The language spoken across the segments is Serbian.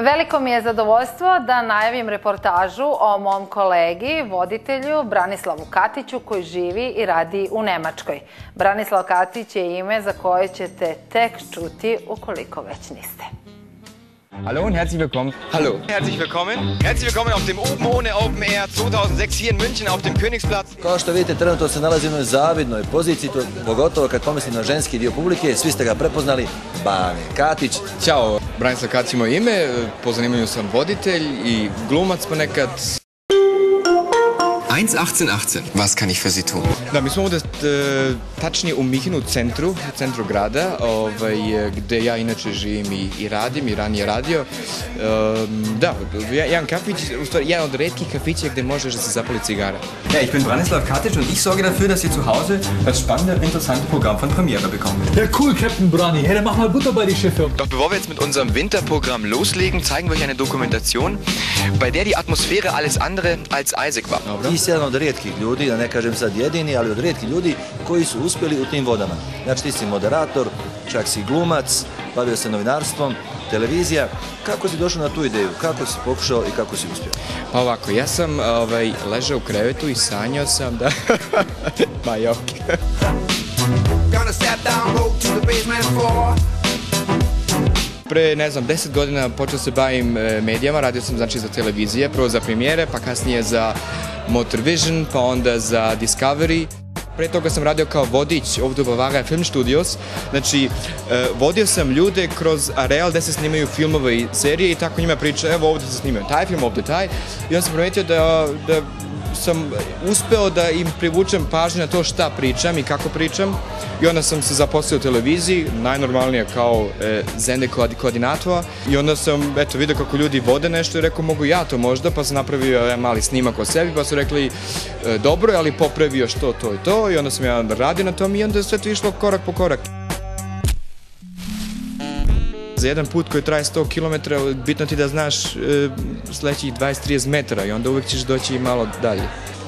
Veliko mi je zadovoljstvo da najavim reportažu o mom kolegi, voditelju Branislavu Katiću, koji živi i radi u Nemačkoj. Branislav Katić je ime za koje ćete tek čuti ukoliko već niste. Hallo und herzlich willkommen. Hallo. Herzlich willkommen. Herzlich willkommen auf dem Open Ohne Open Air 2006 hier in München auf dem Königsplatz. Kao što vidite, trenutno se nalazi u jednoj zavidnoj poziciji, pogotovo kad pomislim na ženski dio publike, svi ste ga prepoznali, Bane Katić. Ćao, Branislav Katić je moje ime, po zanimanju sam voditelj i glumac ponekad. 1.18.18. Was kann ich für Sie tun? Da, mi smo ovdje tačnije u Minchenu, u centru grada, gde ja inače živim i radim i ranije radio. Da, jedan kafić, u stvari jedan od retkih kafića gde možeš da se zapali cigara. Ja, ich bin Branislav Katić und ich sorge dafür, dass Sie zu Hause das spannende, interessante Programm von Premiere bekommen. Ja, cool, Captain Brani. Hey, dann mach mal Butter bei die Schiffe. Doch bevor wir jetzt mit unserem Winterprogramm loslegen, zeigen wir euch eine Dokumentation, bei der die Atmosphäre alles andere als eisig war. Ti si jedan od rijetkih ljudi, da ne kažem sad jedini, ali od rijetkih ljudi koji su uspjeli u tim vodama. Znači ti si moderator, čak si glumac, bavio se novinarstvom, televizija. Kako si došao na tu ideju? Kako si pokušao i kako si uspio? Pa ovako, ja sam ležao u krevetu i sanjao sam da... Ma jok. Pre, ne znam, 10 godina počeo se bavim medijama, radio sam znači za televizije, prvo za Premiere, pa kasnije za Motorvision, pa onda za Discovery. Pre toga sam radio kao vodič ovdje u Bavaria Film Studios, znači vodio sam ljude kroz areal gde se snimaju filmove i serije i tako njima priča, evo ovdje se snimaju taj film, ovdje taj, i onda sam primetio da sam uspeo da im privučem pažnju na to šta pričam i kako pričam, i onda sam se zaposlio u televiziji, najnormalnije kao zende koordinatora, i onda sam vidio kako ljudi vode nešto i rekao mogu ja to možda, pa sam napravio jedan mali snimak o sebi, pa su rekli dobro je, ali popravi još to i to, i onda sam ja radio na tom i onda je sve to išlo korak po korak. Za jedan put koji traje 100 km, bitno ti da znaš sledećih 20-30 metara i onda uvijek ćeš doći malo dalje.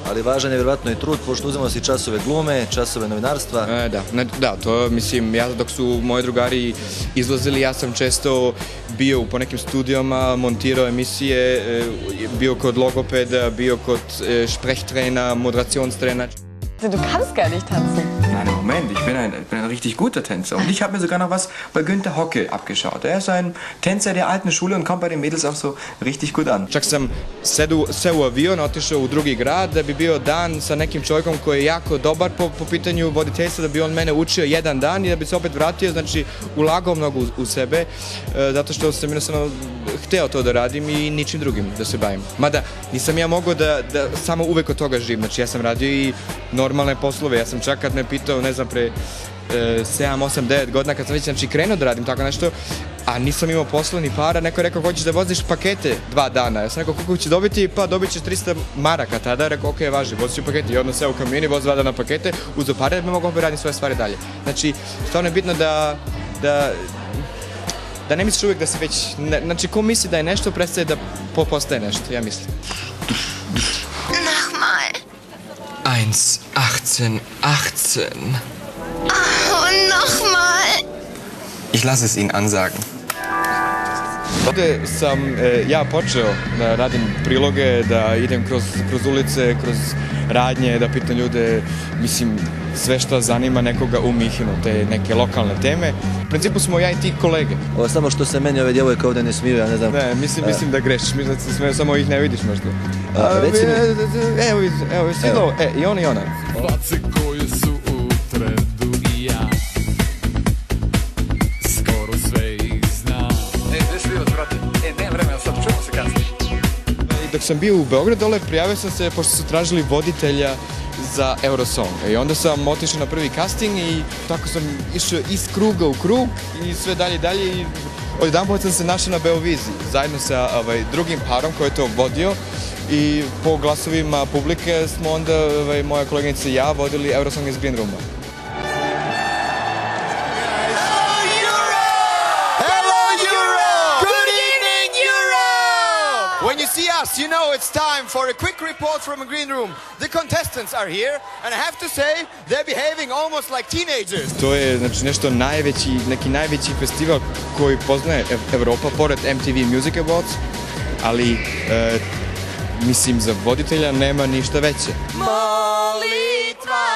Ali važan je vjerovatno i trud, pošto uzimao si časove glume, časove novinarstva. Da, to mislim, ja dok su moji drugari izlazili, ja sam često bio po nekim studijama, montirao emisije, bio kod logopeda, bio kod Sprechtrainer, Moderationstrainer. Du kannst gar nicht tanzen. Nein, Moment, ich bin ein richtig guter Tänzer. Und ich habe mir sogar noch was bei Günther Hocke abgeschaut. Er ist ein Tänzer der alten Schule und kommt bei den Mädels auch so richtig gut an. Čak sam seo u avion, otišao u drugi grad da bi bio dan sa nekim čovjekom koji je jako dobar po pitanju voditeljstva, da bi on mene učio jedan dan i da bi se opet vratio, znači ulagao mnogo u sebe, zato što sam jednostavno hteo to da radim i ničim drugim da se bavim. Mada nisam ja mogao da samo uvek od toga živim, znači ja sam radio i normalne poslove, ja sam čak kad me pitao, ne znam, pre 7, 8, 9 godina kad sam već znači krenuo da radim tako nešto, a nisam imao posla ni para, neko je rekao hoćeš da voziš pakete 2 dana, ja sam rekao koliko ću dobiti, pa dobit ćeš 300 maraka tada, rekao ok, važi, voziš ću pakete, i odmah seo u kamioni, vozi 2 dana pakete, uzo pare da bi mogao opet raditi svoje stvari dalje. Znači, stvarno je bitno da ne misliš uvijek da se već, znači ko misli da je nešto, prestaje da postaje nešto, ja mislim. Nochmal. 1.18.18. Oh, nochmal. Ich lasse es Ihnen ansagen. Ovdje sam ja počeo da radim priloge, da idem kroz ulice, kroz radnje, da pitam ljude, mislim, sve što zanima nekoga u Minchenu, te neke lokalne teme. U principu smo ja i ti kolege. Ovo samo što se meni ove djevojke ovdje ne smiju, ja ne znam. Ne, mislim da grešiš, mislim da se smiju, samo ih ne vidiš možda. Reci mi. Evo, svi ovo, i on i ona. Face koje su u trendu i ja skoro sve ih znam. Gde si bio, brate? Nemam vremena, sad čujemo se kasnije. Dok sam bio u Beogradu, prijavio sam se, pošto su tražili voditelja za Eurosong. I onda sam otišao na prvi casting i tako sam išao iz kruga u krug i sve dalje i dalje. I odjedanput sam se našao na Beoviziji, zajedno sa drugim parom koji je to vodio. I po glasovima publike smo onda, moja koleginica i ja, vodili Eurosong iz Green Rooma. When you see last, you know it's time for a quick report from a green room. The contestants are here, and I have to say, they're behaving almost like teenagers. To je znači, nešto neki najveći festival koji poznaje Evropa, pored MTV Music Awards, ali mislim za voditelja nema ništa veće. Molitva,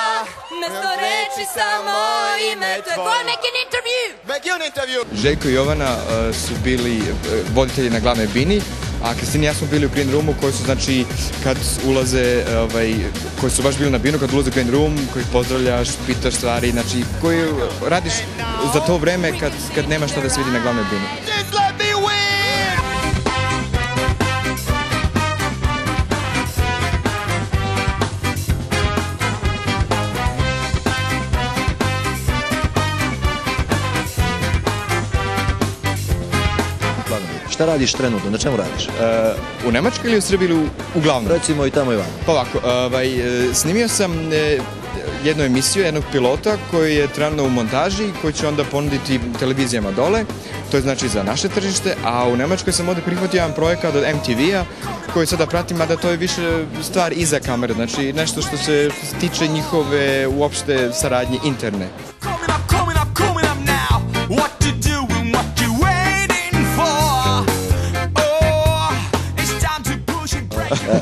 mesto reči samo ime tvoje. Go make an interview! Make you an interview! Željko i Jovana su bili voditelji na glavnoj bini, a Kristina i ja smo bili u green roomu koji su znači kad ulaze, koji su baš bili na binu, kad ulaze u green room, koji pozdravljaš, pitaš stvari, znači koji radiš za to vreme kad nema šta da se vidi na glavnoj bini. Šta radiš trenutno? Na čemu radiš? U Nemačkoj ili u Srbiji ili uglavnom? Recimo i tamo i vamo. Pa ovako, snimio sam jednu emisiju, jednog pilota koji je trenutno u montaži i koji će onda ponuditi televizijama dole. To je znači za naše tržište, a u Nemačkoj sam ovdje prihvatio jedan projekat od MTV-a koji sada pratim, a da to je više stvar iza kamere, znači nešto što se tiče njihove uopšte saradnje interne.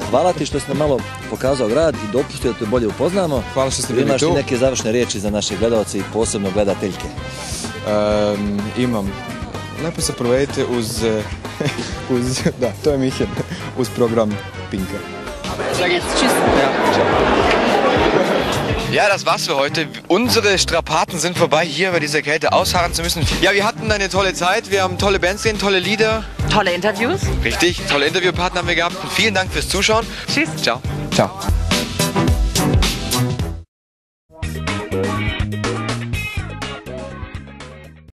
Hvala ti što si nam malo pokazao grad i dopustio da te bolje upoznamo. Hvala što ste bili tu. Imaš li neke završne riječi za naše gledalce i posebno gledateljke? Imam. Lepo se provedite da, to je Mihen, uz program Pinka. Ja, das war's für heute. Unsere Strapazen sind vorbei, hier bei dieser Kälte ausharren zu müssen. Ja, wir hatten eine tolle Zeit, wir haben tolle Bands gesehen, tolle Lieder. Tolle Interviews. Richtig, tolle Interviewpartner haben wir gehabt. Vielen Dank fürs Zuschauen. Tschüss. Ciao. Ciao.